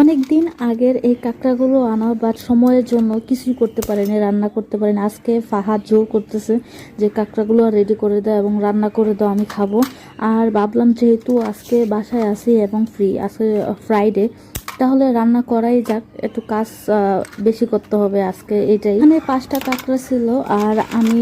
অনেক দিন আগের এই কাঁকড়াগুলো আনা, বাট সময়ের জন্য কিছুই করতে পারেনি, রান্না করতে পারেনি। আজকে ফাহাদ জোর করতেছে যে কাঁকড়াগুলো রেডি করে দাও এবং রান্না করে দাও, আমি খাবো। আর ভাবলাম যেহেতু আজকে বাসায় আছি এবং ফ্রি, আজকে ফ্রাইডে, তাহলে রান্না করাই যাক, একটু কাজ বেশি করতে হবে আজকে, এটাই। এখানে 5টা কাঁকড়া ছিল আর আমি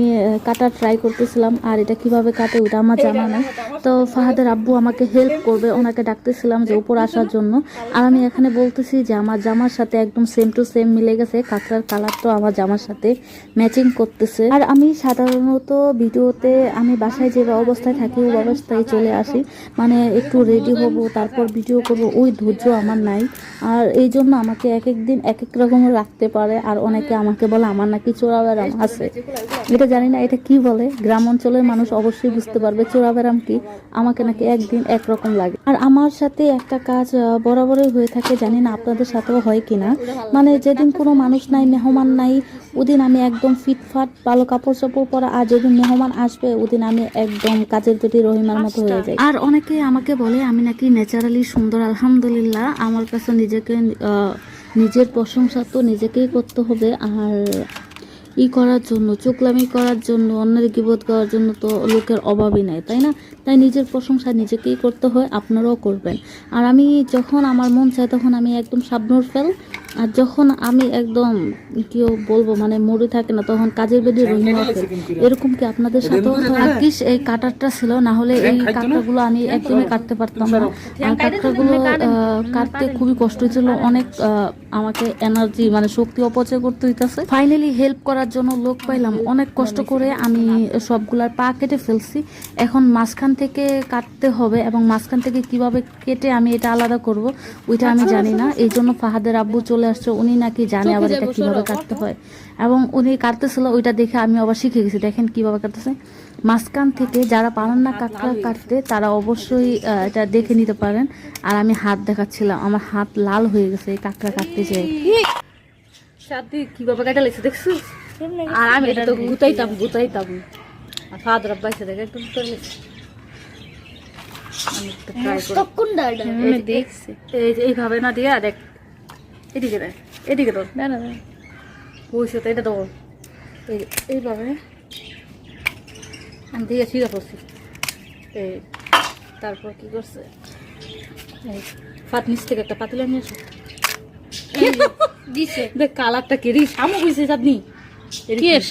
কাটা ট্রাই করতেছিলাম, আর এটা কিভাবে কাটে ওটা আমার জানা নেই। তো ফাহাদের আব্বু আমাকে হেল্প করবে, ওনাকে ডাকতেছিলাম যে উপর আসার জন্য। আর আমি এখানে বলতেছি যে আমার জামার সাথে একদম সেম টু সেম মিলে গেছে, কাঁকড়ার কালারটা আমার জামার সাথে ম্যাচিং করতেছে। আর আমি সাধারণত ভিডিওতে আমি বাসায় যে অবস্থায় থাকি ওই অবস্থায় চলে আসি, মানে একটু রেডি হব তারপর ভিডিও করব, ওই ধৈর্য আমার নাই। আর এই জন্য আমাকে এক এক দিন এক এক রকমের রাখতে পারে। আর অনেকে আমাকে বলে আমার নাকি চোরা ব্যারাম আছে, এটা জানি না এটা কি বলে, গ্রাম অঞ্চলের মানুষ অবশ্যই বুঝতে পারবে চোরা ব্যারাম কি। আমাকে নাকি একদিন একরকম লাগে। আর আমার সাথে একটা কাজ বরাবরই হয়ে থাকে, জানি না আপনাদের সাথেও হয় কিনা, মানে যেদিন কোনো মানুষ নাই, মেহমান নাই, ওদিন আমি একদম ফিটফাট ভালো কাপড় চাপড় পরা। আর যেদিন মেহমান আসবে ওদিন আমি একদম কাজের পেটি রহিমার মতো হয়ে যাই। আর অনেকে আমাকে বলে আমি নাকি ন্যাচারালি সুন্দর। আলহামদুলিল্লাহ, আমার কাছে নিজেকে নিজের প্রশংসা তো নিজেকেই করতে হবে। আর করার জন্য, চোখলামি করার জন্য, অন্যের গীবত করার জন্য তো লোকের অভাবই নাই, তাই না? তাই নিজের প্রশংসা নিজেকেই করতে হয়, আপনারাও করবেন। আর আমি যখন আমার মন চায় তখন আমি একদম শাবনূর ফেল, আর যখন আমি একদম কেউ বলবো মানে মরে থাকে না, তখন কাজের বেদি রহিমা ফেল। এরকম কি আপনাদের সাথেও? ভাগ্যিস এই কাটারটা ছিল, না হলে এই কাঁকড়াগুলো আমি একদমই কাটতে পারতাম না। আর কাঁকড়াগুলো কাটতে খুবই কষ্ট হয়েছিল, অনেক আমাকে এনার্জি মানে শক্তি অপচয় করতে হইতেছে। ফাইনালি হেল্প করার জন্য লোক পাইলাম, অনেক কষ্ট করে আমি সবগুলার পা কেটে ফেলছি। এখন মাঝখান থেকে কাটতে হবে, এবং মাঝখান থেকে কিভাবে কেটে আমি এটা আলাদা করব ওইটা আমি জানি না। এই জন্য ফাহাদের আব্বু চলে আসছে, উনি নাকি জানে আবার এটা কিভাবে কাটতে হয়, এবং উনি কাটতেছিল ওইটা দেখে আমি আবার শিখে গেছি। দেখেন কিভাবে কাটতেছে মাঝখান থেকে। যারা পারেন না কাঁকড়া কাটতে তারা অবশ্যই এটা দেখে নিতে পারেন। আর আমি হাত দেখাচ্ছিলাম, আমার হাত লাল হয়ে গেছে এই কাঁকড়া কাটতে যেয়ে। সাথে কিভাবে কাটা লেগেছে দেখছো? আর আমি এটা তো গুতাইতাম আর ফাদার আব্বাইছে দেখে একটু এইভাবে না দিয়া দেখ, এদিকে দেখ, এদিকে তোর না না বইস তো, এটা দেবো এইভাবে আমি দিয়ে শিখা করছি। এই তারপর কি করছে, ফাট নিচ থেকে একটা পাতিলা নিয়ে আসো দিছে। দেখ কালারটা কেরি শামুক হয়েছে চাঁদনি,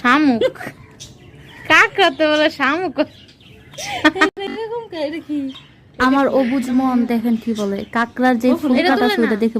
শামুক কাকড়াতে বলে শামুক। আমার অবুঝ মন দেখেন কি বলে, কাকড়ার যে ফুল কাটা দেখে